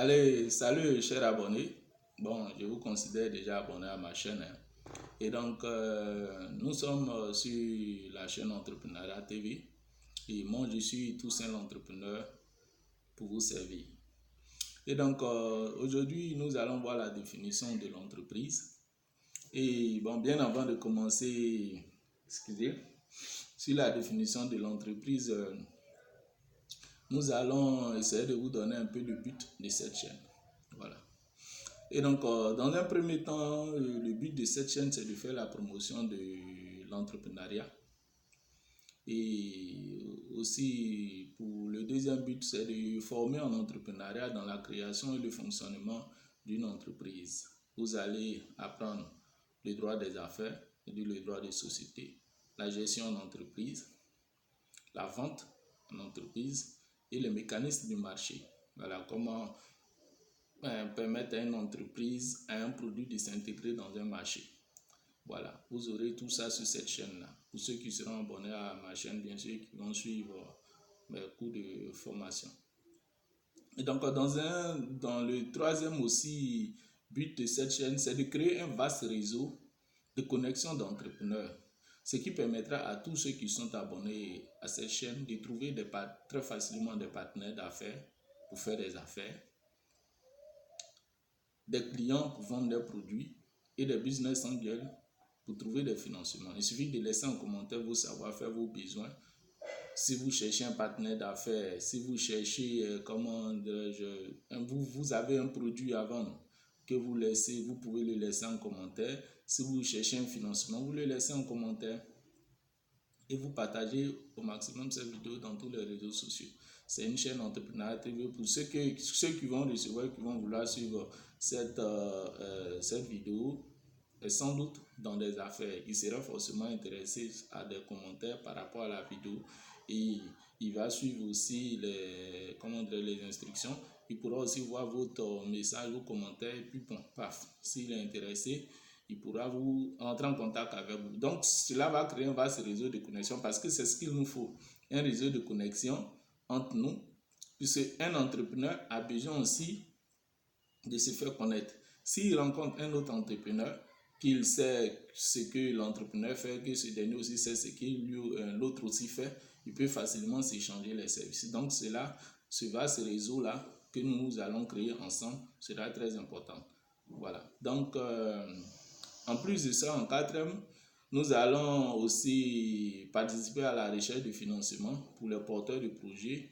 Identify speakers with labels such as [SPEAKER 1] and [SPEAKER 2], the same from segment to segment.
[SPEAKER 1] Allez, salut chers abonnés. Bon, je vous considère déjà abonné à ma chaîne. Et donc, nous sommes sur la chaîne Entrepreneuriat TV. Et moi, je suis Toussaint l'entrepreneur pour vous servir. Et donc, aujourd'hui, nous allons voir la définition de l'entreprise. Et bon, bien avant de commencer, sur la définition de l'entreprise, nous allons essayer de vous donner un peu le but de cette chaîne. Voilà. Et donc, dans un premier temps, le but de cette chaîne, c'est de faire la promotion de l'entrepreneuriat. Et aussi, pour le deuxième but, c'est de former en entrepreneuriat dans la création et le fonctionnement d'une entreprise. Vous allez apprendre le droit des affaires, le droit des sociétés, la gestion d'entreprise, la vente en entreprise et les mécanismes du marché. Voilà comment permettre à une entreprise, à un produit de s'intégrer dans un marché. Voilà, vous aurez tout ça sur cette chaîne-là. Pour ceux qui seront abonnés à ma chaîne, bien sûr, qui vont suivre mes cours de formation. Et donc, dans le troisième aussi but de cette chaîne, c'est de créer un vaste réseau de connexions d'entrepreneurs, ce qui permettra à tous ceux qui sont abonnés à cette chaîne de trouver très facilement des partenaires d'affaires pour faire des affaires, des clients pour vendre leurs produits et des business angels pour trouver des financements. Il suffit de laisser en commentaire vos savoir-faire, vos besoins. Si vous cherchez un partenaire d'affaires, si vous cherchez, vous avez un produit à vendre que vous pouvez le laisser en commentaire. Si vous cherchez un financement, vous le laissez en commentaire. Et vous partagez au maximum cette vidéo dans tous les réseaux sociaux. C'est une chaîne Entrepreneuriat TV pour ceux qui vont recevoir, qui vont vouloir suivre cette vidéo, et sans doute dans des affaires. Il sera forcément intéressé à des commentaires par rapport à la vidéo et il va suivre aussi les instructions. Il pourra aussi voir votre message, vos commentaires et puis bon, paf, s'il est intéressé, il pourra vous entrer en contact avec vous. Donc, cela va créer un vaste réseau de connexion parce que c'est ce qu'il nous faut. Un réseau de connexion entre nous, puisque un entrepreneur a besoin aussi de se faire connaître. S'il rencontre un autre entrepreneur, qu'il sait ce que l'entrepreneur fait, que ce dernier aussi sait ce que l'autre aussi fait, il peut facilement s'échanger les services. Donc, ce vaste réseau-là que nous allons créer ensemble sera très important. Voilà. Donc, en plus de ça, en quatrième, nous allons aussi participer à la recherche de financement pour les porteurs de projets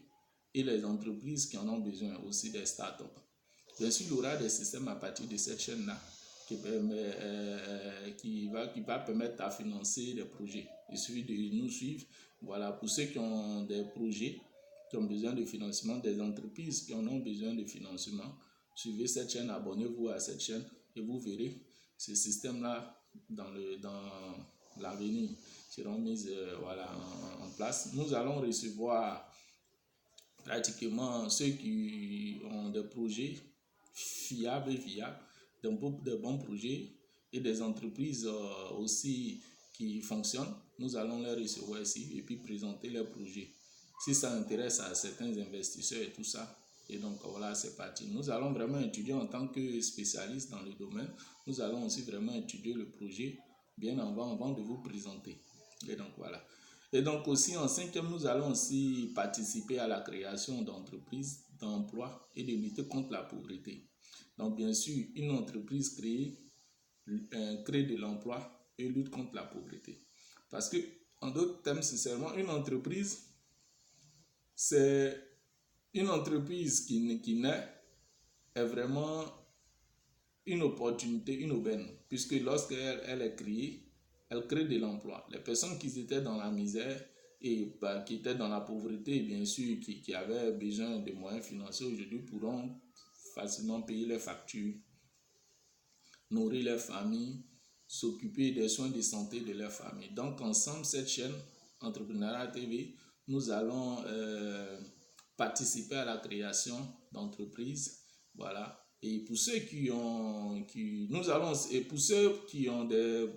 [SPEAKER 1] et les entreprises qui en ont besoin, aussi des startups. Bien sûr, il y aura des systèmes à partir de cette chaîne-là qui va permettre à financer des projets. Il suffit de nous suivre. Voilà, pour ceux qui ont des projets, qui ont besoin de financement, des entreprises qui en ont besoin de financement, suivez cette chaîne, abonnez-vous à cette chaîne et vous verrez ce système-là dans l'avenir seront mis en place. Nous allons recevoir pratiquement ceux qui ont des projets fiables et viables, de bons projets et des entreprises aussi qui fonctionnent. Nous allons les recevoir ici et puis présenter leurs projets. Si ça intéresse à certains investisseurs et tout ça, et donc voilà, c'est parti. Nous allons vraiment étudier en tant que spécialiste dans le domaine. Nous allons aussi vraiment étudier le projet bien avant de vous présenter. Et donc voilà. Et donc aussi en cinquième, nous allons aussi participer à la création d'entreprises, d'emplois et de lutter contre la pauvreté. Donc bien sûr, une entreprise crée de l'emploi et lutte contre la pauvreté. Parce que, en d'autres termes, sincèrement, une entreprise, c'est une entreprise qui naît est vraiment une opportunité, une aubaine, puisque lorsqu'elle est créée, elle crée de l'emploi. Les personnes qui étaient dans la misère et qui étaient dans la pauvreté, bien sûr, qui avaient besoin de moyens financiers aujourd'hui pourront facilement payer leurs factures, nourrir leur famille, s'occuper des soins de santé de leur famille. Donc ensemble, cette chaîne Entrepreneuriat TV, nous allons participer à la création d'entreprises. Voilà. Et pour ceux pour ceux qui ont des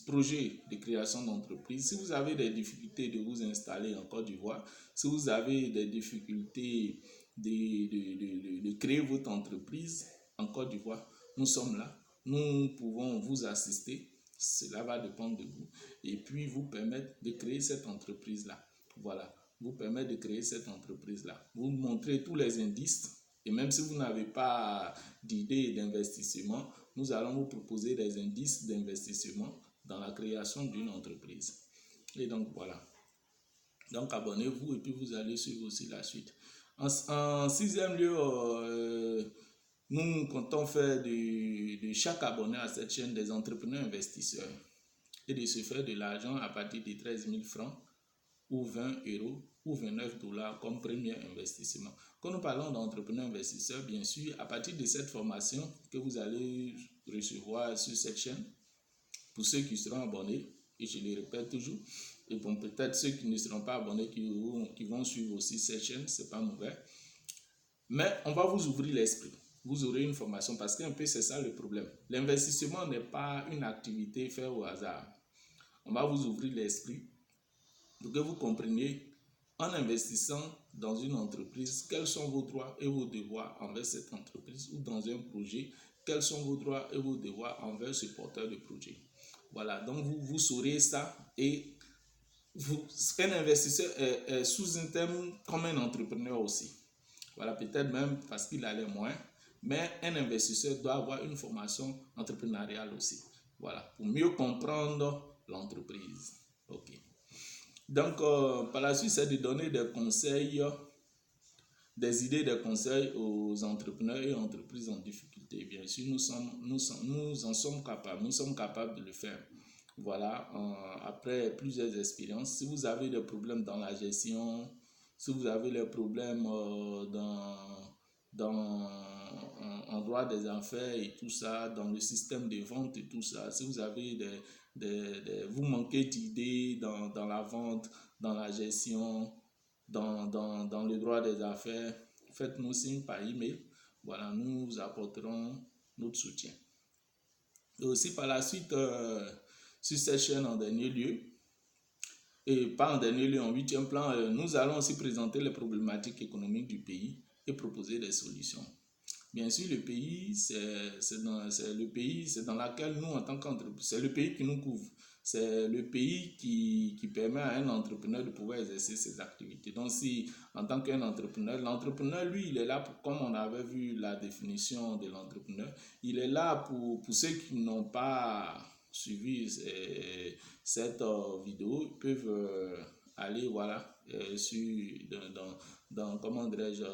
[SPEAKER 1] projets de création d'entreprise, si vous avez des difficultés de vous installer en Côte d'Ivoire, si vous avez des difficultés de créer votre entreprise en Côte d'Ivoire, nous sommes là. Nous pouvons vous assister. Cela va dépendre de vous. Et puis, vous permettre de créer cette entreprise-là. Voilà. Vous permettre de créer cette entreprise-là. Vous montrez tous les indices. Et même si vous n'avez pas d'idée d'investissement, nous allons vous proposer des indices d'investissement dans la création d'une entreprise. Et donc, voilà. Donc, abonnez-vous et puis vous allez suivre aussi la suite. En sixième lieu, nous comptons faire de chaque abonné à cette chaîne des entrepreneurs investisseurs et de se faire de l'argent à partir de 13 000 francs ou 20 euros ou 29 $ comme premier investissement. Quand nous parlons d'entrepreneurs investisseurs, bien sûr, à partir de cette formation que vous allez recevoir sur cette chaîne, pour ceux qui seront abonnés, et je le répète toujours, et bon, peut-être ceux qui ne seront pas abonnés, qui vont suivre aussi cette chaîne, c'est pas mauvais. Mais on va vous ouvrir l'esprit. Vous aurez une formation parce qu'un peu c'est ça le problème. L'investissement n'est pas une activité faite au hasard. On va vous ouvrir l'esprit pour que vous compreniez en investissant dans une entreprise, quels sont vos droits et vos devoirs envers cette entreprise ou dans un projet, quels sont vos droits et vos devoirs envers ce porteur de projet. Voilà, donc vous saurez ça et un investisseur est sous un terme comme un entrepreneur aussi. Voilà, peut-être même parce qu'il a les moyens, mais un investisseur doit avoir une formation entrepreneuriale aussi. Voilà, pour mieux comprendre l'entreprise. Ok. Donc, par la suite, c'est de donner des conseils, des idées, des conseils aux entrepreneurs et entreprises en difficulté. Bien sûr, nous en sommes capables, nous sommes capables de le faire. Voilà, après plusieurs expériences, si vous avez des problèmes dans la gestion, si vous avez des problèmes en droit des affaires et tout ça, dans le système de vente et tout ça, si vous avez vous manquez d'idées dans la vente, dans la gestion, dans le droit des affaires, faites-nous signe par email. Voilà, nous vous apporterons notre soutien. Et aussi par la suite, sur cette chaîne en dernier lieu, et pas en dernier lieu, en huitième plan, nous allons aussi présenter les problématiques économiques du pays et proposer des solutions. Bien sûr, le pays, c'est dans lequel nous, en tant qu'entrepreneur, c'est le pays qui nous couvre. C'est le pays qui permet à un entrepreneur de pouvoir exercer ses activités. Donc, si, en tant qu'un entrepreneur, l'entrepreneur, lui, il est là, comme on avait vu la définition de l'entrepreneur, il est là pour ceux qui n'ont pas suivi cette vidéo, ils peuvent aller, voilà, comment dirais-je,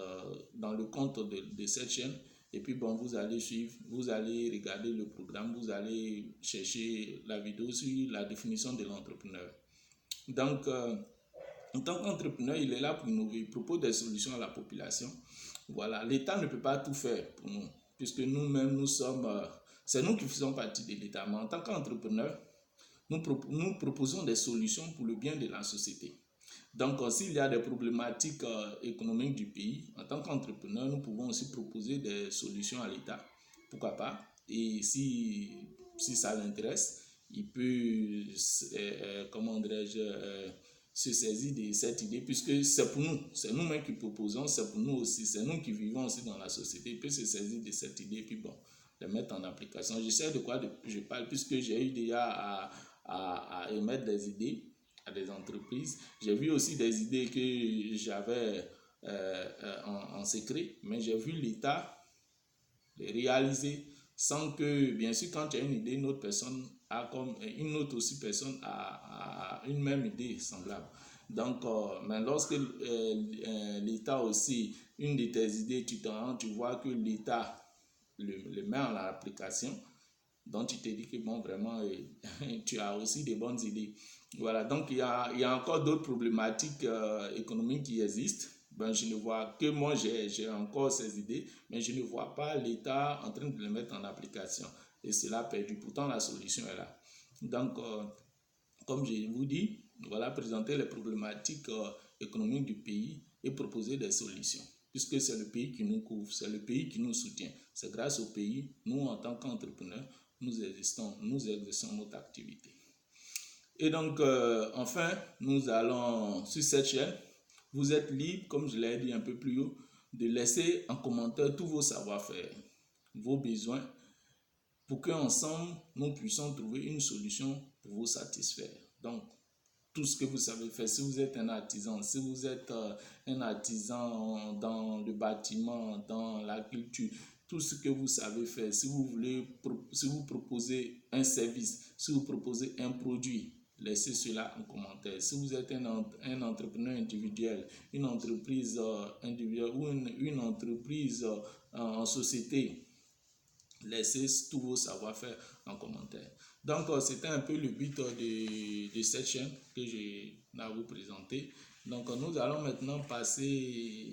[SPEAKER 1] dans le compte de cette chaîne. Et puis, bon, vous allez suivre, vous allez regarder le programme, vous allez chercher la vidéo sur la définition de l'entrepreneur. Donc, en tant qu'entrepreneur, il est là pour innover, il propose des solutions à la population. Voilà, l'État ne peut pas tout faire pour nous, puisque nous-mêmes, c'est nous qui faisons partie de l'État. Mais en tant qu'entrepreneur, nous proposons des solutions pour le bien de la société. Donc, s'il y a des problématiques économiques du pays, en tant qu'entrepreneur, nous pouvons aussi proposer des solutions à l'État. Pourquoi pas? Et si ça l'intéresse, il peut, comment dirais-je, se saisir de cette idée, puisque c'est pour nous, c'est nous-mêmes qui proposons, c'est pour nous aussi, c'est nous qui vivons aussi dans la société. Il peut se saisir de cette idée, puis bon, le mettre en application. Je sais de quoi je parle, puisque j'ai eu déjà à émettre des idées à des entreprises. J'ai vu aussi des idées que j'avais en secret, mais j'ai vu l'État les réaliser sans que, bien sûr, quand tu as une idée, une autre personne a comme une autre aussi personne a une même idée semblable. Donc, mais lorsque l'État aussi, une de tes idées, tu vois que l'État le met en application, donc tu te dis que bon, vraiment, tu as aussi des bonnes idées. Voilà, donc il y a encore d'autres problématiques économiques qui existent. Ben, je ne vois que moi, j'ai encore ces idées, mais je ne vois pas l'État en train de les mettre en application. Et cela a perdu. Pourtant, la solution est là. Donc, comme je vous dis, voilà, présenter les problématiques économiques du pays et proposer des solutions. Puisque c'est le pays qui nous couvre, c'est le pays qui nous soutient. C'est grâce au pays, nous, en tant qu'entrepreneurs, nous exerçons notre activité. Et donc, enfin, nous allons sur cette chaîne. Vous êtes libre, comme je l'ai dit un peu plus haut, de laisser en commentaire tous vos savoir-faire, vos besoins, pour qu'ensemble, nous puissions trouver une solution pour vous satisfaire. Donc, tout ce que vous savez faire, si vous êtes un artisan, si vous êtes un artisan dans le bâtiment, dans l'agriculture, tout ce que vous savez faire, si vous proposez un service, si vous proposez un produit, laissez cela en commentaire. Si vous êtes un entrepreneur individuel, une entreprise individuelle ou une entreprise en société, laissez tous vos savoir-faire en commentaire. Donc, c'était un peu le but de cette chaîne que j'ai à vous présenter. Donc, nous allons maintenant passer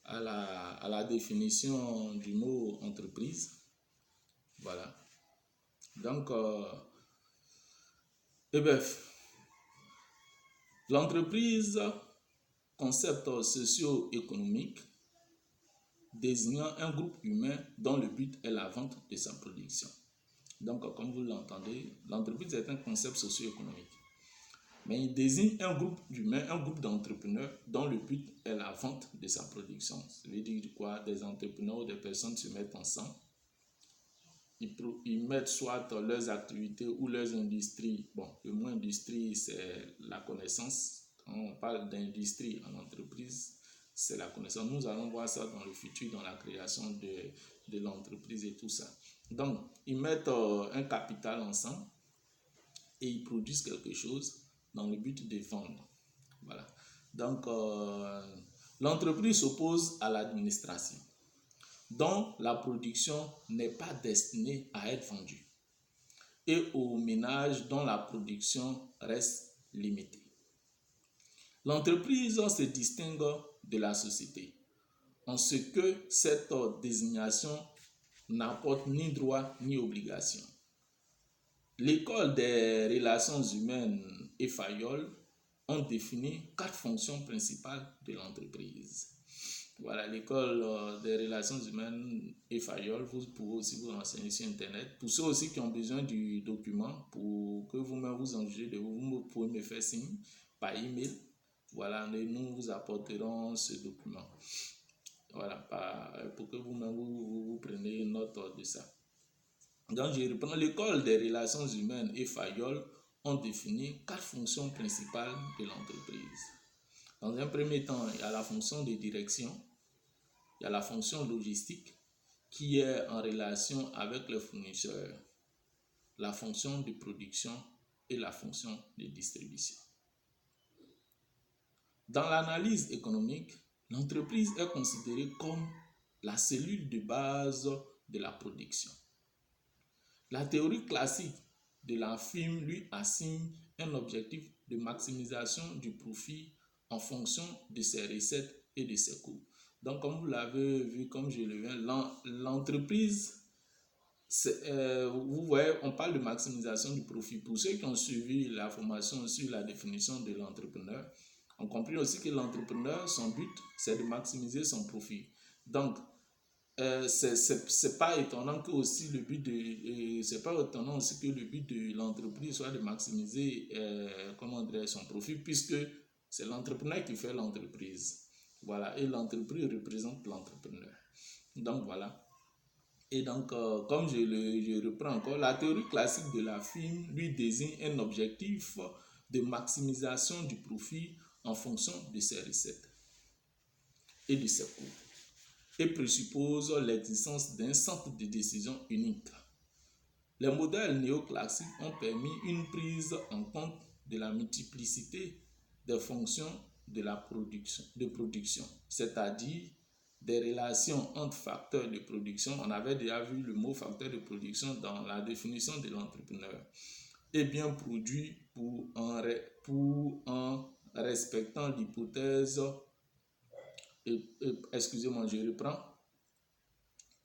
[SPEAKER 1] à la définition du mot entreprise. Voilà. Donc, l'entreprise, concept socio-économique, désignant un groupe humain dont le but est la vente de sa production. Donc, comme vous l'entendez, l'entreprise est un concept socio-économique. Mais il désigne un groupe d'humains, un groupe d'entrepreneurs dont le but est la vente de sa production. Ça veut dire quoi? Des entrepreneurs ou des personnes se mettent ensemble. Ils mettent soit leurs activités ou leurs industries. Bon, le mot industrie, c'est la connaissance. Quand on parle d'industrie en entreprise, c'est la connaissance. Nous allons voir ça dans le futur, dans la création de l'entreprise et tout ça. Donc, ils mettent un capital ensemble et ils produisent quelque chose dans le but de vendre. Voilà. Donc, l'entreprise s'oppose à l'administration, dont la production n'est pas destinée à être vendue, et aux ménages dont la production reste limitée. L'entreprise se distingue de la société en ce que cette désignation n'apporte ni droit ni obligation. L'école des relations humaines et Fayol ont défini 4 fonctions principales de l'entreprise. Voilà, l'école des relations humaines et Fayol, vous pouvez aussi vous renseigner sur Internet. Pour ceux aussi qui ont besoin du document, pour que vous-même vous en jugez de vous pouvez me faire signe par email. Voilà, nous vous apporterons ce document. Voilà, pour que vous-même vous preniez note de ça. Donc, je reprends. L'école des relations humaines et Fayol ont défini 4 fonctions principales de l'entreprise. Dans un premier temps, il y a la fonction de direction, il y a la fonction logistique qui est en relation avec les fournisseurs, la fonction de production et la fonction de distribution. Dans l'analyse économique, l'entreprise est considérée comme la cellule de base de la production. La théorie classique de la firme lui assigne un objectif de maximisation du profit en fonction de ses recettes et de ses coûts. Donc, comme vous l'avez vu, comme je le viens, l'entreprise, vous voyez, on parle de maximisation du profit. Pour ceux qui ont suivi la formation sur la définition de l'entrepreneur, on comprend aussi que l'entrepreneur, son but, c'est de maximiser son profit. Donc, c'est pas étonnant que aussi le but de l'entreprise soit de maximiser son profit, puisque c'est l'entrepreneur qui fait l'entreprise. Voilà, et l'entreprise représente l'entrepreneur. Donc voilà. Et donc, comme je reprends encore, la théorie classique de la firme lui désigne un objectif de maximisation du profit en fonction de ses recettes et de ses coûts, et présuppose l'existence d'un centre de décision unique. Les modèles néoclassiques ont permis une prise en compte de la multiplicité des fonctions de la production, c'est-à-dire des relations entre facteurs de production. On avait déjà vu le mot facteur de production dans la définition de l'entrepreneur. Et bien produit en respectant l'hypothèse. Excusez-moi, je reprends.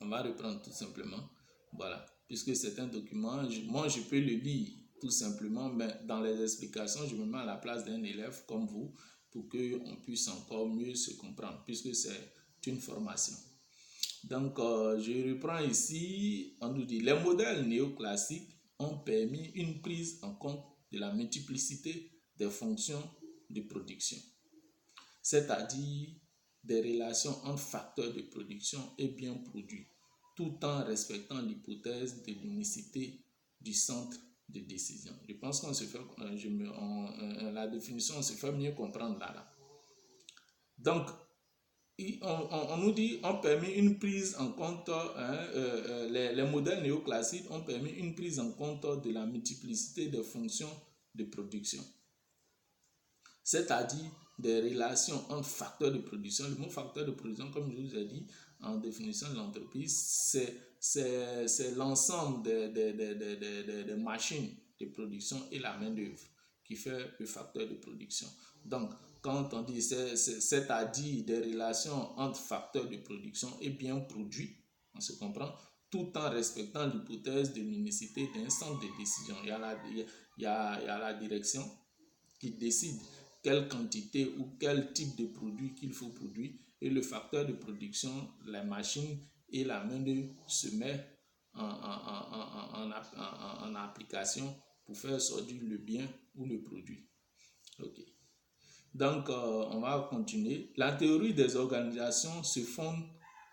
[SPEAKER 1] On va reprendre tout simplement. Voilà. Puisque c'est un document, moi je peux le lire tout simplement, mais dans les explications, je me mets à la place d'un élève comme vous pour qu'on puisse encore mieux se comprendre, puisque c'est une formation. Donc, je reprends ici, on nous dit, les modèles néoclassiques ont permis une prise en compte de la multiplicité des fonctions de production, c'est-à-dire des relations entre facteurs de production et biens produits, tout en respectant l'hypothèse de l'unicité du centre de décision. Je pense qu'on se fait, la définition, on se fait mieux comprendre là. Donc, on nous dit, on permet une prise en compte, les modèles néoclassiques ont permis une prise en compte de la multiplicité des fonctions de production. C'est-à-dire des relations entre facteurs de production. Le mot facteur de production, comme je vous ai dit en définition de l'entreprise, c'est l'ensemble des machines de production et la main-d'œuvre qui fait le facteur de production. Donc, quand on dit c'est-à-dire des relations entre facteurs de production et biens produits, on se comprend, tout en respectant l'hypothèse de l'unicité d'un centre de décision. Il y a la direction qui décide quelle quantité ou quel type de produit qu'il faut produire, et le facteur de production, la machine et la main-d'œuvre se met en application pour faire sortir le bien ou le produit. Ok. Donc, on va continuer. La théorie des organisations se fonde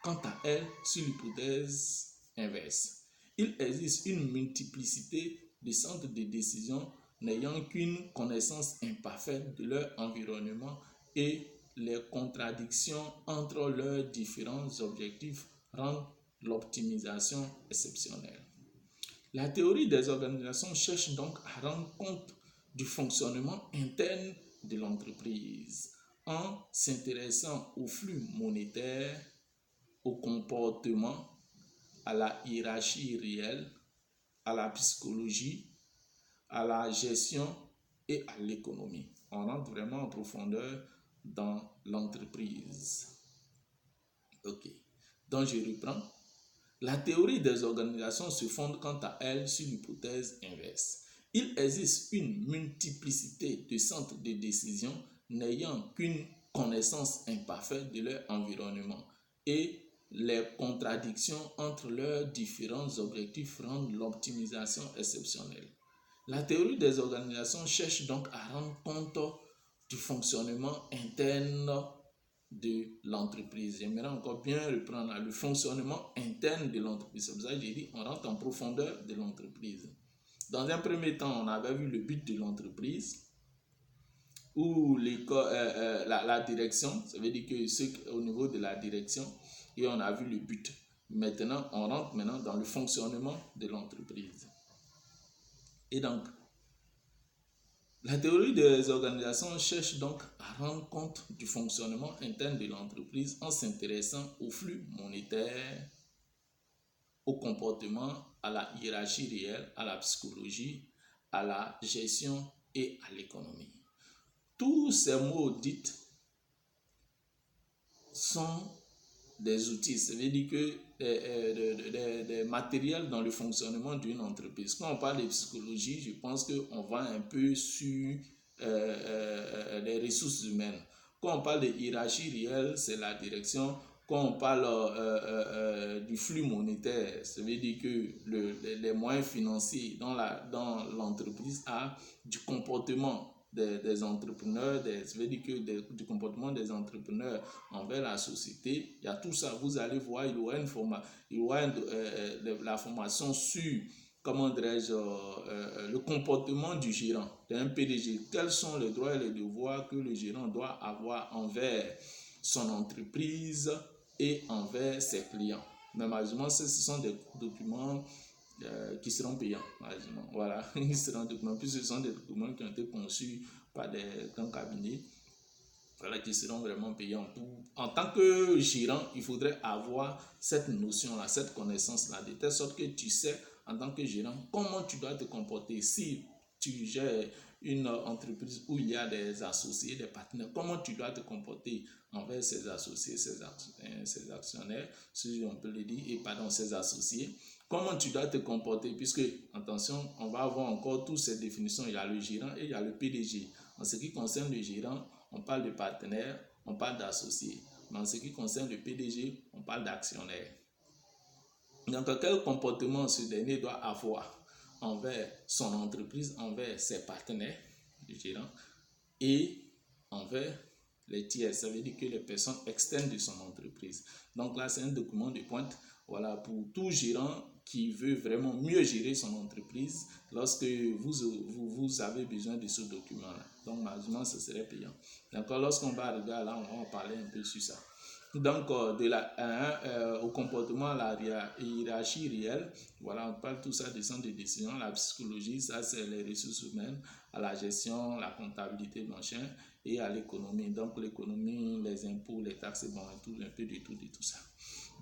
[SPEAKER 1] quant à elle sur l'hypothèse inverse. Il existe une multiplicité de centres de décision n'ayant qu'une connaissance imparfaite de leur environnement, et les contradictions entre leurs différents objectifs rendent l'optimisation exceptionnelle. La théorie des organisations cherche donc à rendre compte du fonctionnement interne de l'entreprise en s'intéressant au flux monétaire, au comportement, à la hiérarchie réelle, à la psychologie, à la gestion et à l'économie. On rentre vraiment en profondeur dans l'entreprise. Ok. Donc je reprends. La théorie des organisations se fonde quant à elle sur l'hypothèse inverse. Il existe une multiplicité de centres de décision n'ayant qu'une connaissance imparfaite de leur environnement, et les contradictions entre leurs différents objectifs rendent l'optimisation exceptionnelle. La théorie des organisations cherche donc à rendre compte du fonctionnement interne de l'entreprise. J'aimerais encore bien reprendre le fonctionnement interne de l'entreprise. C'est pour ça que j'ai dit on rentre en profondeur de l'entreprise. Dans un premier temps, on avait vu le but de l'entreprise, ou la direction, ça veut dire que c'est au niveau de la direction, et on a vu le but. Maintenant, on rentre dans le fonctionnement de l'entreprise. Et donc, la théorie des organisations cherche donc à rendre compte du fonctionnement interne de l'entreprise en s'intéressant au flux monétaire, au comportement, à la hiérarchie réelle, à la psychologie, à la gestion et à l'économie. Tous ces mots dits sont des outils, ça veut dire que des matériels dans le fonctionnement d'une entreprise. Quand on parle de psychologie, je pense qu'on va un peu sur les ressources humaines. Quand on parle de hiérarchie réelle, c'est la direction. Quand on parle du flux monétaire, ça veut dire que les moyens financiers dans l'entreprise a du comportement des entrepreneurs, ça veut dire que du comportement des entrepreneurs envers la société. Il y a tout ça, vous allez voir, il y aura la formation sur, comment dirais-je, le comportement du gérant, d'un PDG. Quels sont les droits et les devoirs que le gérant doit avoir envers son entreprise et envers ses clients. Mais malheureusement, ce sont des documents qui seront payants. Voilà, ils seront documents, puisque ce sont des documents qui ont été conçus par des grands cabinets, voilà, qui seront vraiment payants. En tant que gérant, il faudrait avoir cette notion-là, cette connaissance-là, de telle sorte que tu sais, en tant que gérant, comment tu dois te comporter. Si tu gères une entreprise où il y a des associés, des partenaires, comment tu dois te comporter envers ces associés, ces actionnaires, si on peut le dire, et pardon, ces associés. Comment tu dois te comporter, puisque, attention, on va avoir encore toutes ces définitions. Il y a le gérant et il y a le PDG. En ce qui concerne le gérant, on parle de partenaire, on parle d'associé. Mais en ce qui concerne le PDG, on parle d'actionnaire. Donc, quel comportement ce dernier doit avoir envers son entreprise, envers ses partenaires, le gérant, et envers les tiers, ça veut dire que les personnes externes de son entreprise. Donc là, c'est un document de pointe, voilà, pour tout gérant qui veut vraiment mieux gérer son entreprise lorsque vous avez besoin de ce document-là. Donc, malheureusement, ce serait payant. D'accord, lorsqu'on va arriver là, on va en parler un peu sur ça. Donc, au comportement, la hiérarchie réelle, voilà, on parle tout ça des centres de décision, la psychologie, ça c'est les ressources humaines, à la gestion, la comptabilité, machin, et à l'économie. Donc, l'économie, les impôts, les taxes, bon, tout, un peu de tout ça.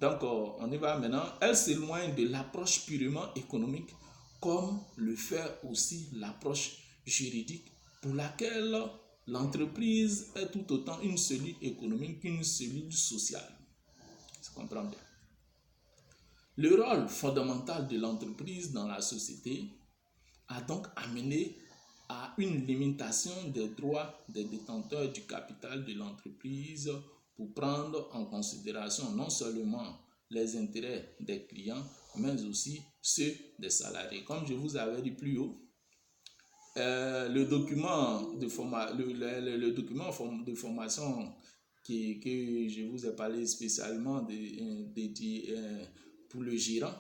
[SPEAKER 1] Donc, on y va maintenant. Elle s'éloigne de l'approche purement économique, comme le fait aussi l'approche juridique, pour laquelle l'entreprise est tout autant une cellule économique qu'une cellule sociale. Tu comprends bien. Le rôle fondamental de l'entreprise dans la société a donc amené à une limitation des droits des détenteurs du capital de l'entreprise pour prendre en considération non seulement les intérêts des clients, mais aussi ceux des salariés. Comme je vous avais dit plus haut, le document de formation que je vous ai parlé spécialement dédié pour le gérant,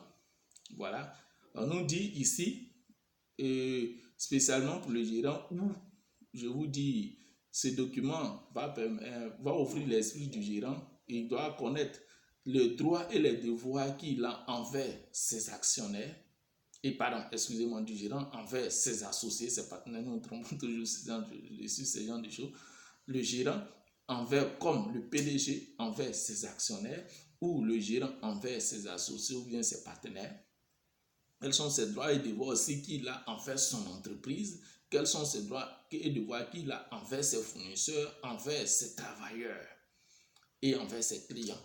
[SPEAKER 1] voilà, on nous dit ici, spécialement pour le gérant, où je vous dis, ce document va offrir l'esprit du gérant. Il doit connaître le droit et les devoirs qu'il a envers ses actionnaires, et pardon, excusez-moi, du gérant envers ses associés, ses partenaires. Nous trompons toujours sur ce genre de choses. Le gérant envers, comme le PDG envers ses actionnaires, ou le gérant envers ses associés ou bien ses partenaires. Quels sont ses droits et devoirs aussi qu'il a envers son entreprise? Quels sont ses droits et devoirs qu'il a envers ses fournisseurs, envers ses travailleurs et envers ses clients?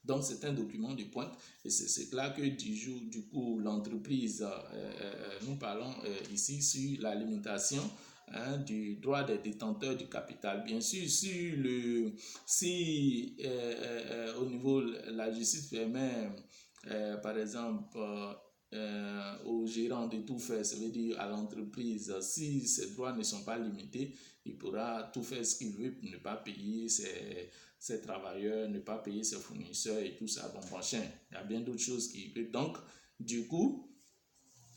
[SPEAKER 1] Donc, c'est un document de pointe et c'est là que du coup, l'entreprise, nous parlons ici sur la limitation du droit des détenteurs du capital. Bien sûr, si au niveau, la justice permet, par exemple, au gérant de tout faire, ça veut dire à l'entreprise, si ses droits ne sont pas limités, il pourra tout faire ce qu'il veut pour ne pas payer ses travailleurs, ne pas payer ses fournisseurs et tout ça. Bon, prochain, il y a bien d'autres choses qui peuvent. Donc, du coup,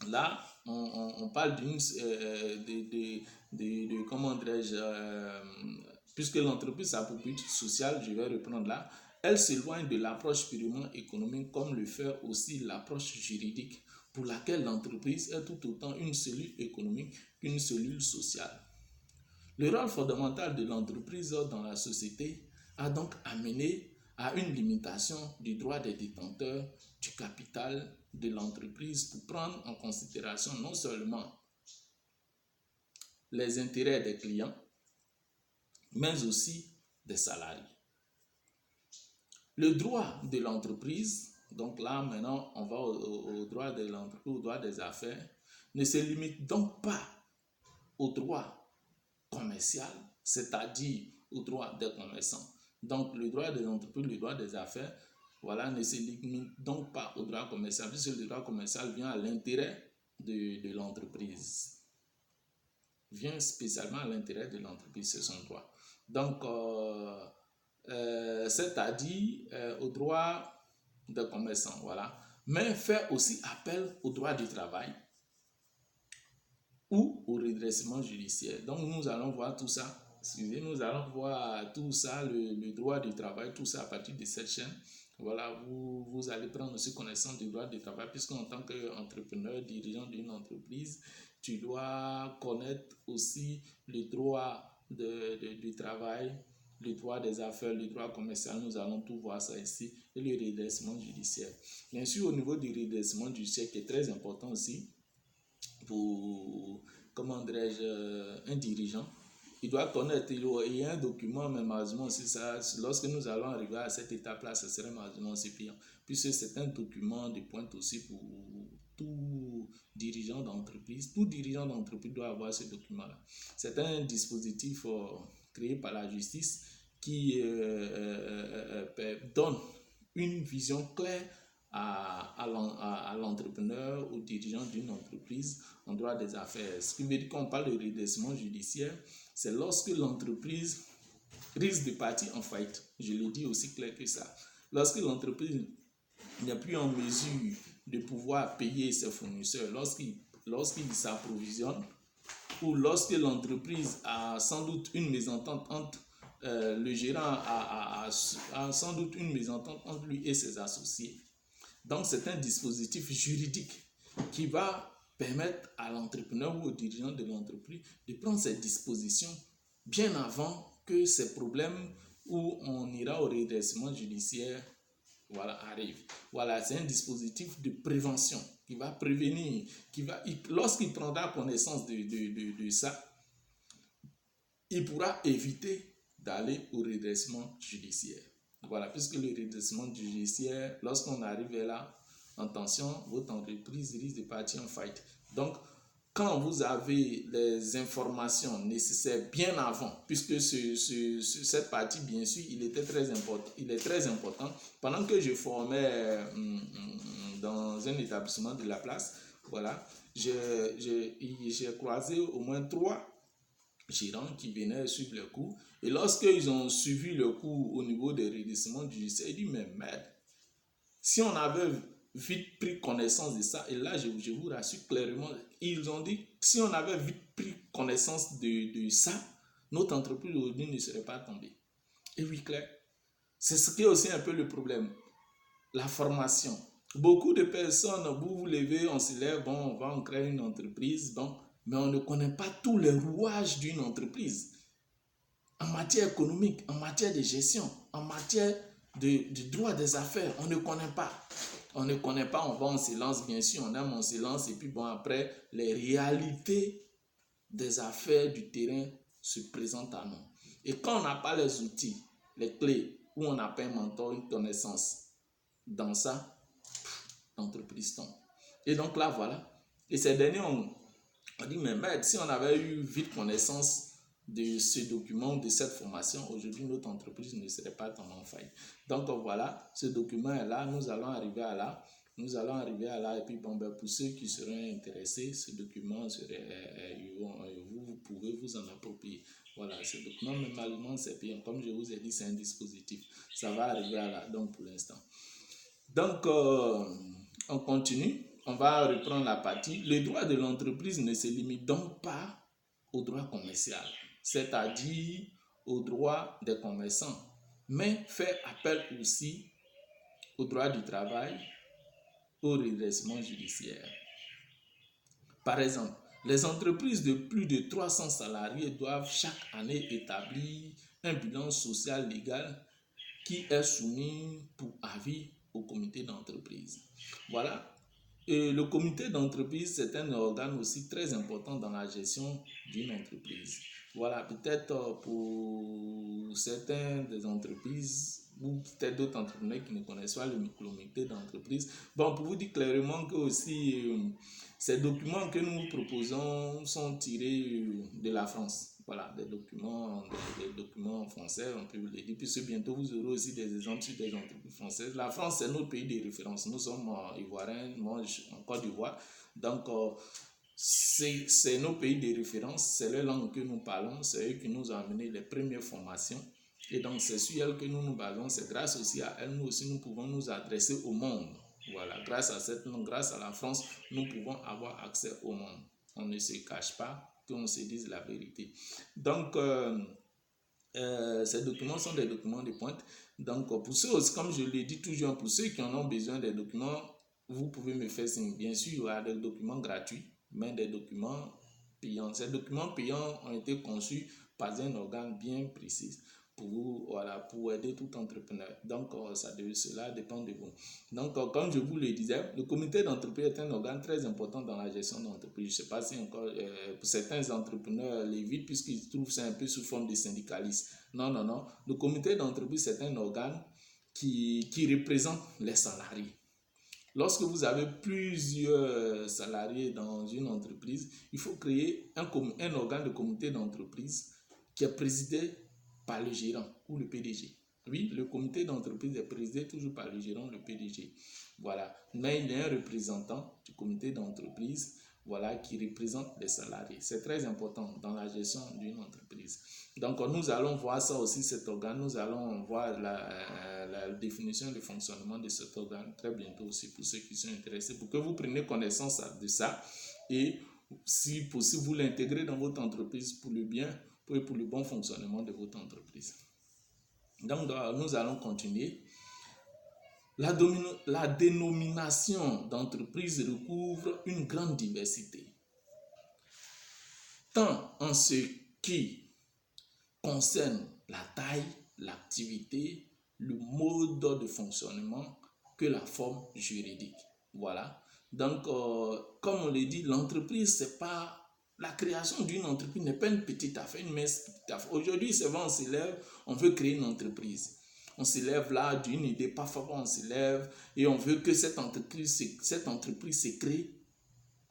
[SPEAKER 1] là, on parle comment dirais-je, puisque l'entreprise a pour but social, je vais reprendre là, elle s'éloigne de l'approche purement économique, comme le fait aussi l'approche juridique, pour laquelle l'entreprise est tout autant une cellule économique qu'une cellule sociale. Le rôle fondamental de l'entreprise dans la société a donc amené à une limitation du droit des détenteurs du capital de l'entreprise pour prendre en considération non seulement les intérêts des clients, mais aussi des salariés. Le droit de l'entreprise, donc là maintenant on va au droit de l'entreprise, au droit des affaires, ne se limite donc pas au droit commercial, c'est-à-dire au droit des commerçants. Donc le droit des entreprises, le droit des affaires, voilà, ne se limite donc pas au droit commercial, puisque le droit commercial vient à l'intérêt de l'entreprise. Vient spécialement à l'intérêt de l'entreprise, c'est son droit. Donc, c'est-à-dire au droit des commerçants, voilà. Mais fait aussi appel au droit du travail ou au redressement judiciaire. Donc, nous allons voir tout ça. Nous allons voir tout ça, le droit du travail, tout ça à partir de cette chaîne. Voilà, vous allez prendre aussi connaissance du droit du travail, puisqu'en tant qu'entrepreneur, dirigeant d'une entreprise, tu dois connaître aussi le droit du travail, le droit des affaires, le droit commercial. Nous allons tout voir ça ici, et le redressement judiciaire. Bien sûr, au niveau du redressement judiciaire, qui est très important aussi pour, comment dirais-je, un dirigeant, il doit connaître, il y a un document, mais malheureusement aussi ça, lorsque nous allons arriver à cette étape-là, ce serait malheureusement aussi pire, puisque c'est un document de pointe aussi pour tout dirigeant d'entreprise. Tout dirigeant d'entreprise doit avoir ce document-là. C'est un dispositif créé par la justice qui donne une vision claire à l'entrepreneur, au dirigeant d'une entreprise en droit des affaires. Ce qui veut dire qu'on parle de redressement judiciaire, c'est lorsque l'entreprise risque de partir en faillite. Je le dis aussi clair que ça. Lorsque l'entreprise n'est plus en mesure de pouvoir payer ses fournisseurs, lorsqu'il s'approvisionne, ou lorsque l'entreprise a sans doute une mésentente entre le gérant a sans doute une mésentente entre lui et ses associés. Donc c'est un dispositif juridique qui va permettre à l'entrepreneur ou au dirigeant de l'entreprise de prendre ses dispositions bien avant que ces problèmes où on ira au redressement judiciaire arrive. Voilà, c'est un dispositif de prévention qui va prévenir, lorsqu'il prendra connaissance de ça, il pourra éviter d'aller au redressement judiciaire. Voilà, puisque le redressement judiciaire, lorsqu'on arrive là, attention, votre entreprise risque de partir en faillite. Donc, quand vous avez les informations nécessaires bien avant, puisque cette partie, bien sûr, il est très important. Pendant que je formais dans un établissement de la place, voilà, j'ai croisé au moins 3 gérants qui venaient suivre le cours. Et lorsqu'ils ont suivi le cours au niveau des redressements judiciaires, ils disent, mais merde, si on avait vite pris connaissance de ça, et là je vous rassure clairement, ils ont dit, si on avait vite pris connaissance de ça, notre entreprise aujourd'hui ne serait pas tombée. Et oui, clair, c'est ce qui est aussi un peu le problème, la formation. Beaucoup de personnes, vous levez, on se lève, bon, on va créer une entreprise, bon, mais on ne connaît pas tous les rouages d'une entreprise. En matière économique, en matière de gestion, en matière de droit des affaires, on ne connaît pas. On ne connaît pas, on va en silence, bien sûr, on aime en silence, et puis bon, après, les réalités des affaires du terrain se présentent à nous. Et quand on n'a pas les outils, les clés, ou on n'a pas un mentor, une connaissance dans ça, l'entreprise tombe. Et donc là, voilà. Et ces derniers, on dit, mais merde, si on avait eu vite connaissance de ce document, de cette formation, aujourd'hui, notre entreprise ne serait pas tombée en faillite. Donc voilà, ce document est là, nous allons arriver à là. Et puis bon, pour ceux qui seraient intéressés, ce document vous pouvez vous en approprier. Voilà, ce document, même allemand, c'est bien. Comme je vous ai dit, c'est un dispositif. Ça va arriver à là, donc pour l'instant. Donc, on continue. On va reprendre la partie. Le droit de l'entreprise ne se limite donc pas au droit commercial, c'est-à-dire au droit des commerçants, mais fait appel aussi au droit du travail, au redressement judiciaire. Par exemple, les entreprises de plus de 300 salariés doivent chaque année établir un bilan social légal qui est soumis pour avis au comité d'entreprise. Voilà. Et le comité d'entreprise, c'est un organe aussi très important dans la gestion d'une entreprise. Voilà, peut-être pour certains des entreprises ou peut-être d'autres entrepreneurs qui ne connaissent pas le comité d'entreprise. Bon, pour vous dire clairement que aussi ces documents que nous proposons sont tirés de la France. Voilà, des documents français, on peut vous le dire. Puisque bientôt vous aurez aussi des exemples sur des entreprises françaises. La France, c'est notre pays de référence. Nous sommes ivoiriens, moi en Côte d'Ivoire. Donc, c'est nos pays de référence, c'est les langues que nous parlons, c'est eux qui nous ont amené les premières formations. Et donc, c'est sur elles que nous nous basons. C'est grâce aussi à elles, nous aussi, nous pouvons nous adresser au monde. Voilà, grâce à cette langue, grâce à la France, nous pouvons avoir accès au monde. On ne se cache pas, qu'on se dise la vérité. Donc, ces documents sont des documents de pointe. Donc, pour ceux, comme je l'ai dit toujours, pour ceux qui en ont besoin des documents, vous pouvez me faire signe. Bien sûr, il y aura des documents gratuits, mais des documents payants. Ces documents payants ont été conçus par un organe bien précis pour aider tout entrepreneur. Donc, cela dépend de vous. Donc, comme je vous le disais, le comité d'entreprise est un organe très important dans la gestion d'entreprise. Je ne sais pas si encore, pour certains entrepreneurs l'évitent puisqu'ils trouvent ça un peu sous forme de syndicalisme. Non. Le comité d'entreprise, c'est un organe qui représente les salariés. Lorsque vous avez plusieurs salariés dans une entreprise, il faut créer un organe de comité d'entreprise qui est présidé par le gérant ou le PDG. Oui, le comité d'entreprise est présidé toujours par le gérant, le PDG. Voilà. Mais il y a un représentant du comité d'entreprise. voilà, qui représentent les salariés. C'est très important dans la gestion d'une entreprise. Donc, nous allons voir ça aussi, cet organe. Nous allons voir la définition du fonctionnement de cet organe très bientôt aussi pour ceux qui sont intéressés, pour que vous preniez connaissance de ça et si possible, vous l'intégrez dans votre entreprise pour le bien et pour le bon fonctionnement de votre entreprise. Donc, nous allons continuer. La dénomination d'entreprise recouvre une grande diversité, tant en ce qui concerne la taille, l'activité, le mode de fonctionnement que la forme juridique. Voilà. Donc, comme on l'a dit, l'entreprise, c'est pas... La création d'une entreprise n'est pas une petite affaire, une mince petite affaire. Aujourd'hui, c'est vrai, on se lève, on veut créer une entreprise. On se lève là d'une idée, parfois on se lève et on veut que cette entreprise se crée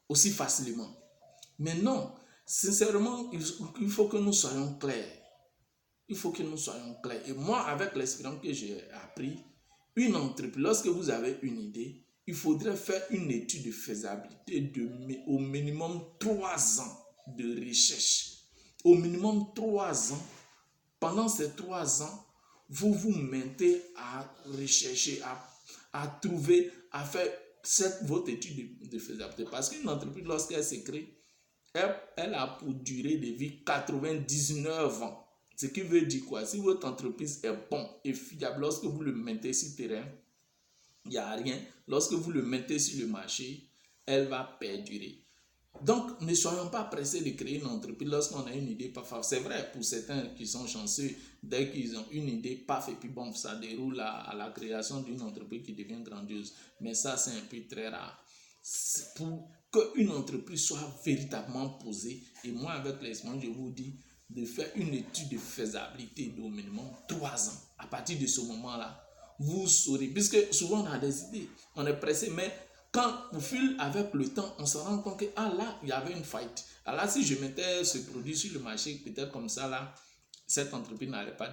[SPEAKER 1] aussi facilement. Mais non, sincèrement, il faut que nous soyons clairs. Il faut que nous soyons clairs. Et moi, avec l'expérience que j'ai appris, une entreprise, lorsque vous avez une idée, il faudrait faire une étude de faisabilité au minimum 3 ans de recherche. Au minimum 3 ans. Pendant ces 3 ans, vous vous mettez à rechercher, à trouver, à faire votre étude de faisabilité. Parce qu'une entreprise, lorsqu'elle se crée, elle a pour durée de vie 99 ans. Ce qui veut dire quoi? Si votre entreprise est bonne et fiable, lorsque vous le mettez sur le terrain, il n'y a rien. Lorsque vous le mettez sur le marché, elle va perdurer. Donc, ne soyons pas pressés de créer une entreprise lorsqu'on a une idée, paf. C'est vrai pour certains qui sont chanceux, dès qu'ils ont une idée, paf, et puis bon, ça déroule à la création d'une entreprise qui devient grandiose. Mais ça, c'est un peu très rare. Pour qu'une entreprise soit véritablement posée, et moi, avec l'expérience, je vous dis de faire une étude de faisabilité d'au minimum 3 ans. À partir de ce moment-là, vous saurez, puisque souvent on a des idées, on est pressé, mais quand au fil avec le temps, on se rend compte que là, il y avait une faillite. Là, si je mettais ce produit sur le marché, peut-être comme ça, là, cette entreprise n'allait pas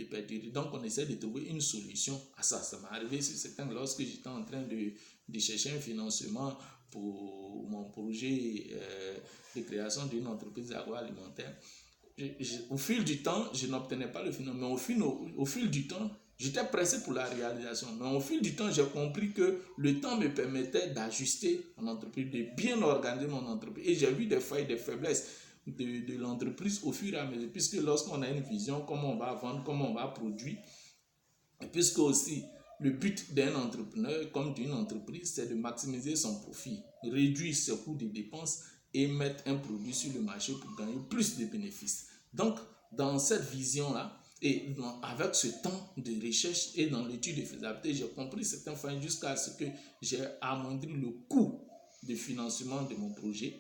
[SPEAKER 1] perdurer. Donc, on essaie de trouver une solution à ça. Ça m'est arrivé sur certains lorsque j'étais en train de chercher un financement pour mon projet de création d'une entreprise agroalimentaire. Au fil du temps, je n'obtenais pas le financement, mais au fil du temps, j'étais pressé pour la réalisation. Mais au fil du temps, j'ai compris que le temps me permettait d'ajuster mon entreprise, de bien organiser mon entreprise. Et j'ai vu des failles, des faiblesses de l'entreprise au fur et à mesure, puisque lorsqu'on a une vision, comment on va vendre, comment on va produire, et puisque aussi le but d'un entrepreneur comme d'une entreprise, c'est de maximiser son profit, réduire ses coûts de dépenses et mettre un produit sur le marché pour gagner plus de bénéfices. Donc, dans cette vision-là, et avec ce temps de recherche et dans l'étude de faisabilité, j'ai compris certains failles jusqu'à ce que j'ai amoindri le coût de financement de mon projet.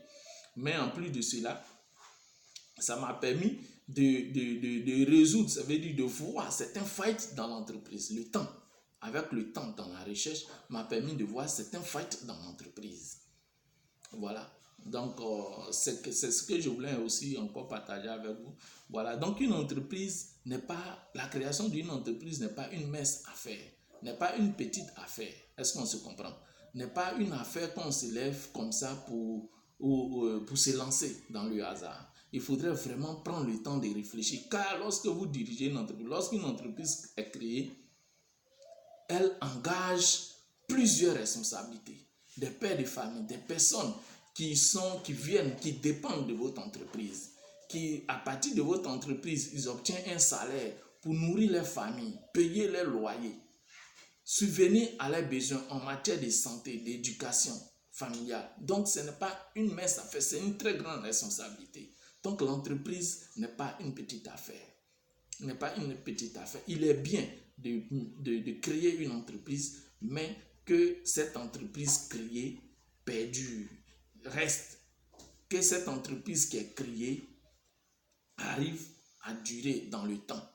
[SPEAKER 1] Mais en plus de cela, ça m'a permis de résoudre, ça veut dire de voir certains failles dans l'entreprise. Le temps, avec le temps dans la recherche, m'a permis de voir certains failles dans l'entreprise. Voilà. Donc, c'est ce que je voulais aussi encore partager avec vous. Voilà. Donc, une entreprise n'est pas, la création d'une entreprise n'est pas une mince affaire, n'est pas une petite affaire. Est-ce qu'on se comprend? N'est pas une affaire qu'on se lève comme ça pour se lancer dans le hasard. Il faudrait vraiment prendre le temps de réfléchir. Car lorsque vous dirigez une entreprise, lorsqu'une entreprise est créée, elle engage plusieurs responsabilités. Des pères de famille, des personnes qui viennent, qui dépendent de votre entreprise, qui, à partir de votre entreprise, ils obtiennent un salaire pour nourrir leur famille, payer leurs loyers, subvenir à leurs besoins en matière de santé, d'éducation familiale. Donc, ce n'est pas une mince affaire, c'est une très grande responsabilité. Donc, l'entreprise n'est pas une petite affaire. N'est pas une petite affaire. Il est bien de créer une entreprise, mais que cette entreprise créée perdure, reste, que cette entreprise qui est créée arrive à durer dans le temps.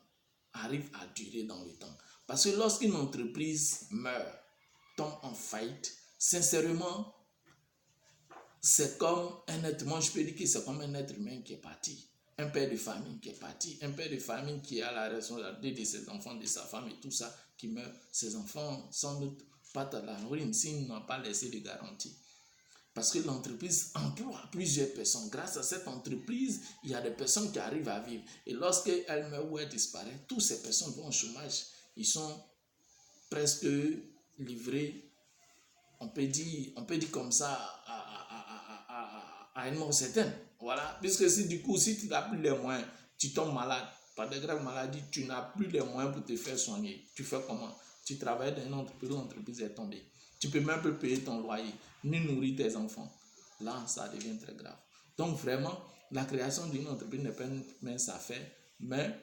[SPEAKER 1] Parce que lorsqu'une entreprise meurt, tombe en faillite, sincèrement, c'est comme un être, moi je peux dire que c'est comme un être humain qui est parti. Un père de famille qui est parti, un père de famille qui a la responsabilité de ses enfants, de sa femme et tout ça, qui meurt. Ses enfants sans doute partent à la ruine s'il n'a pas laissé de garantie. Parce que l'entreprise emploie plusieurs personnes. Grâce à cette entreprise, il y a des personnes qui arrivent à vivre. Et lorsqu'elle meurt ou elle disparaît, toutes ces personnes vont au chômage. Ils sont presque livrés, on peut dire comme ça, à une mort certaine. Voilà. Puisque si du coup, si tu n'as plus les moyens, tu tombes malade, par des graves maladies, tu n'as plus les moyens pour te faire soigner. Tu fais comment? Tu travailles dans une entreprise, l'entreprise est tombée. Tu ne peux même plus payer ton loyer, ni nourrir tes enfants. Là, ça devient très grave. Donc vraiment, la création d'une entreprise n'est pas une mince affaire, mais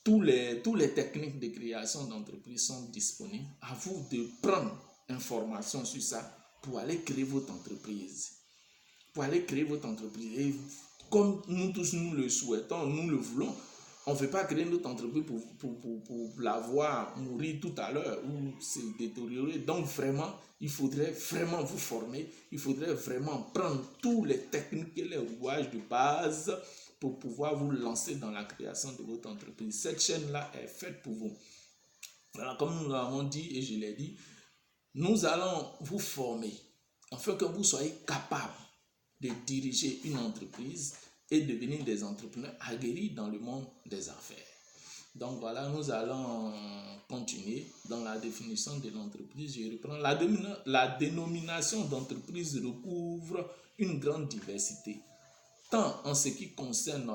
[SPEAKER 1] tous les techniques de création d'entreprise sont disponibles. À vous de prendre information sur ça pour aller créer votre entreprise. Pour aller créer votre entreprise. Et comme nous tous, nous le souhaitons, nous le voulons, on ne veut pas créer notre entreprise pour la voir mourir tout à l'heure ou se détériorer. Donc vraiment, il faudrait vraiment vous former. Il faudrait vraiment prendre toutes les techniques et les rouages de base pour pouvoir vous lancer dans la création de votre entreprise. Cette chaîne-là est faite pour vous. Alors, comme nous l'avons dit et je l'ai dit, nous allons vous former afin que vous soyez capable de diriger une entreprise et devenir des entrepreneurs aguerris dans le monde des affaires. Donc voilà, nous allons continuer dans la définition de l'entreprise. Je reprends. La dénomination d'entreprise recouvre une grande diversité, tant en ce qui concerne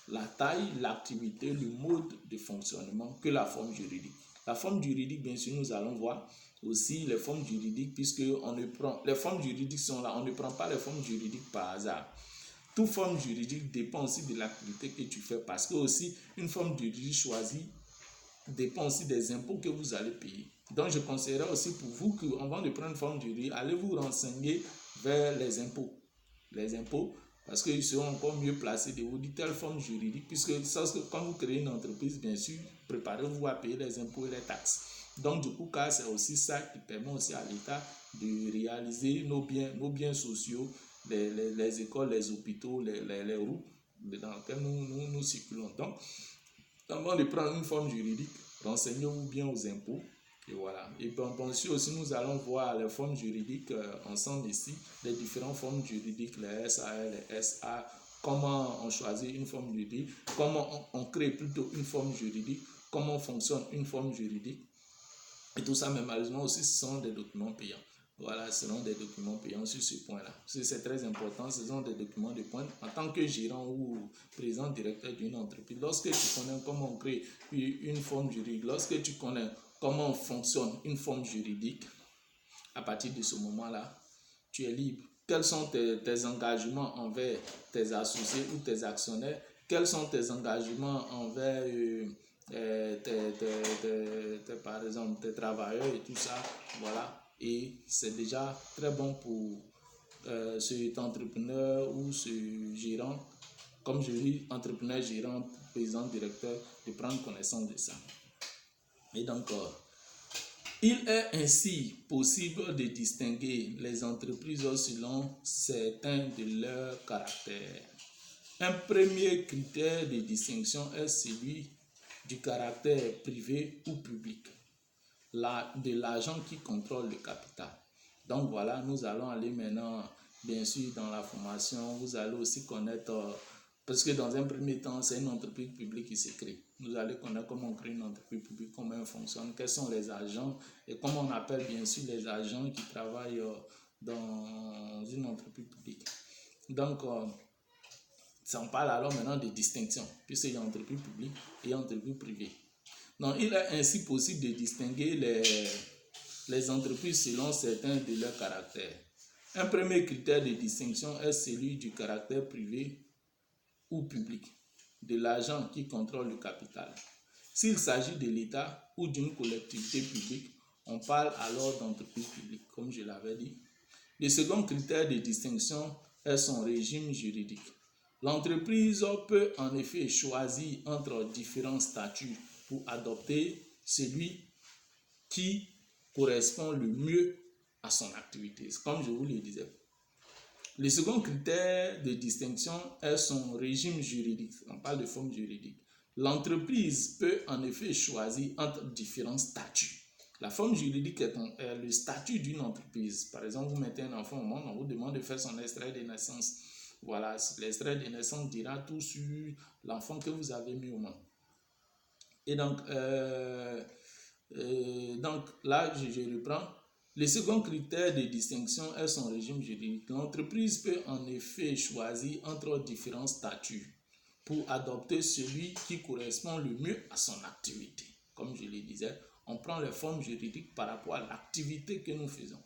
[SPEAKER 1] la taille, l'activité, le mode de fonctionnement que la forme juridique. La forme juridique, bien sûr, nous allons voir aussi les formes juridiques, puisque les formes juridiques sont là, on ne prend pas les formes juridiques par hasard. Toute forme juridique dépend aussi de l'activité que tu fais, parce que aussi une forme juridique choisie dépend aussi des impôts que vous allez payer. Donc je conseillerais aussi pour vous qu'avant de prendre une forme juridique, allez vous renseigner vers les impôts. Les impôts, parce qu'ils seront encore mieux placés de vous dire telle forme juridique, puisque quand vous créez une entreprise, bien sûr, préparez-vous à payer les impôts et les taxes. Donc du coup, car c'est aussi ça qui permet aussi à l'État de réaliser nos biens sociaux, les écoles, les hôpitaux, les routes dans lesquelles nous circulons. Donc, avant de prendre une forme juridique, renseignez-vous bien aux impôts. Et voilà. Et bien sûr aussi, nous allons voir les formes juridiques ensemble ici, les différentes formes juridiques, les SAR, les SA, comment on choisit une forme juridique, comment on crée plutôt une forme juridique, comment fonctionne une forme juridique. Et tout ça, mais malheureusement aussi, ce sont des documents payants. Voilà, ce sont des documents payants sur ce point-là. C'est très important, ce sont des documents de pointe. En tant que gérant ou président directeur d'une entreprise, lorsque tu connais comment on crée une forme juridique, lorsque tu connais comment fonctionne une forme juridique, à partir de ce moment-là, tu es libre. Quels sont tes engagements envers tes associés ou tes actionnaires? Quels sont tes engagements envers par exemple tes travailleurs et tout ça? Voilà. Et c'est déjà très bon pour cet entrepreneur ou ce gérant, comme je dis, entrepreneur, gérant, président, directeur, de prendre connaissance de ça. Et donc, il est ainsi possible de distinguer les entreprises selon certains de leurs caractères. Un premier critère de distinction est celui du caractère privé ou public, de l'agent qui contrôle le capital. Donc voilà, nous allons aller maintenant, bien sûr, dans la formation. Vous allez aussi connaître, parce que dans un premier temps, c'est une entreprise publique qui se crée. Vous allez connaître comment on crée une entreprise publique, comment elle fonctionne, quels sont les agents et comment on appelle bien sûr les agents qui travaillent dans une entreprise publique. Donc, on parle alors maintenant de distinction, puisqu'il y a entreprise publique et entreprise privée. Donc, il est ainsi possible de distinguer les entreprises selon certains de leurs caractères. Un premier critère de distinction est celui du caractère privé ou public de l'agent qui contrôle le capital. S'il s'agit de l'État ou d'une collectivité publique, on parle alors d'entreprise publique, comme je l'avais dit. Le second critère de distinction est son régime juridique. L'entreprise peut en effet choisir entre différents statuts pour adopter celui qui correspond le mieux à son activité, comme je vous le disais. Le second critère de distinction est son régime juridique. On parle de forme juridique. L'entreprise peut en effet choisir entre différents statuts La forme juridique est le statut d'une entreprise. Par exemple, vous mettez un enfant au monde, on vous demande de faire son extrait de naissance. Voilà, l'extrait de naissance dira tout sur l'enfant que vous avez mis au monde. Et donc là, je reprends. Le second critère de distinction est son régime juridique. L'entreprise peut en effet choisir entre différents statuts pour adopter celui qui correspond le mieux à son activité. Comme je le disais, on prend les formes juridiques par rapport à l'activité que nous faisons.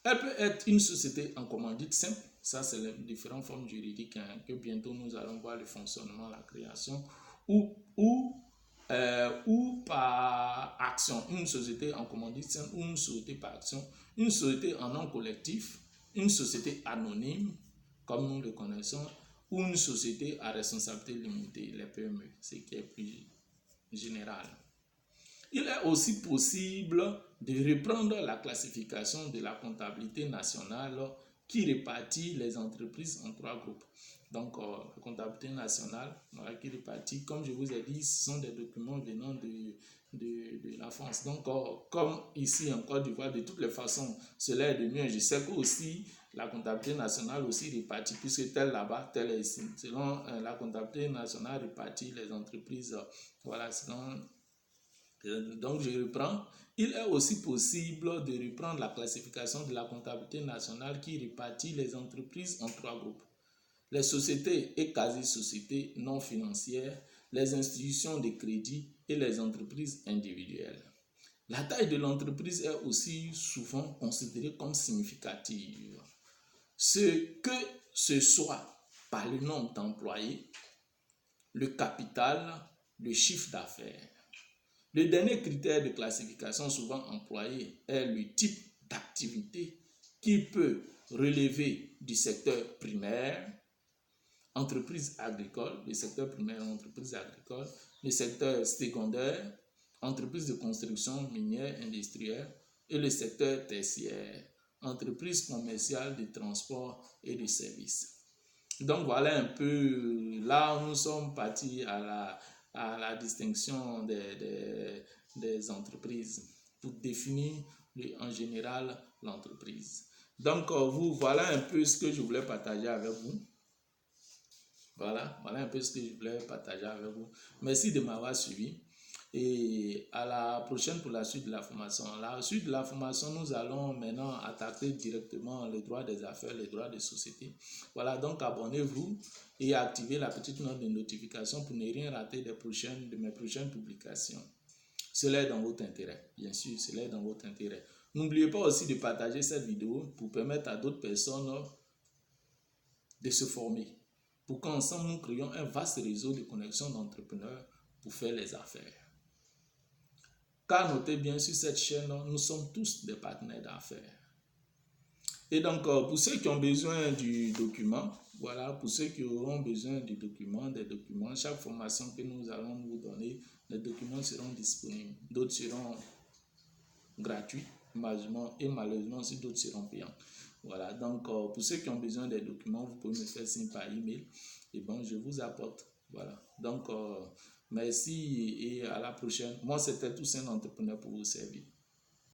[SPEAKER 1] Elle peut être une société en commandite simple, ça c'est les différentes formes juridiques que bientôt nous allons voir le fonctionnement, la création, ou par action, une société en commandite simple ou une société par action, une société en nom collectif, une société anonyme, comme nous le connaissons, ou une société à responsabilité limitée, les PME, ce qui est plus général. Il est aussi possible de reprendre la classification de la comptabilité nationale qui répartit les entreprises en 3 groupes. Donc, la comptabilité nationale qui répartit, comme je vous ai dit, ce sont des documents venant de la France. Donc, comme ici en Côte d'Ivoire, de toutes les façons, cela est de mieux. Je sais que aussi la comptabilité nationale aussi répartit, puisque tel là-bas, tel est ici. Selon la comptabilité nationale répartit les entreprises, voilà, selon. Donc, je reprends. Il est aussi possible de reprendre la classification de la comptabilité nationale qui répartit les entreprises en 3 groupes. Les sociétés et quasi-sociétés non financières, les institutions de crédit et les entreprises individuelles. La taille de l'entreprise est aussi souvent considérée comme significative. Que ce soit par le nombre d'employés, le capital, le chiffre d'affaires. Le dernier critère de classification souvent employé est le type d'activité qui peut relever du secteur primaire, entreprise agricole, le secteur primaire, entreprise agricole, le secteur secondaire, entreprise de construction minière industrielle et le secteur tertiaire, entreprise commerciale de transport et de services. Donc voilà un peu, là nous sommes partis à la distinction des entreprises pour définir en général l'entreprise. Donc voilà un peu ce que je voulais partager avec vous. Voilà un peu ce que je voulais partager avec vous. Merci de m'avoir suivi. Et à la prochaine pour la suite de la formation. La suite de la formation, nous allons maintenant attaquer directement les droits des affaires, les droits des sociétés. Voilà, donc abonnez-vous et activez la petite note de notification pour ne rien rater de mes prochaines publications. Cela est dans votre intérêt, bien sûr, cela est dans votre intérêt. N'oubliez pas aussi de partager cette vidéo pour permettre à d'autres personnes de se former, pour qu'ensemble nous créions un vaste réseau de connexions d'entrepreneurs pour faire les affaires. Car notez bien, sur cette chaîne, nous sommes tous des partenaires d'affaires. Et donc, pour ceux qui ont besoin du document, voilà, pour ceux qui auront besoin du document, des documents, chaque formation que nous allons vous donner, les documents seront disponibles. D'autres seront gratuits, malheureusement, aussi d'autres seront payants. Voilà, donc pour ceux qui ont besoin des documents, vous pouvez me faire signe par email et bon, je vous apporte. Voilà, donc merci et à la prochaine. Moi, c'était Toussaint, entrepreneur pour vous servir.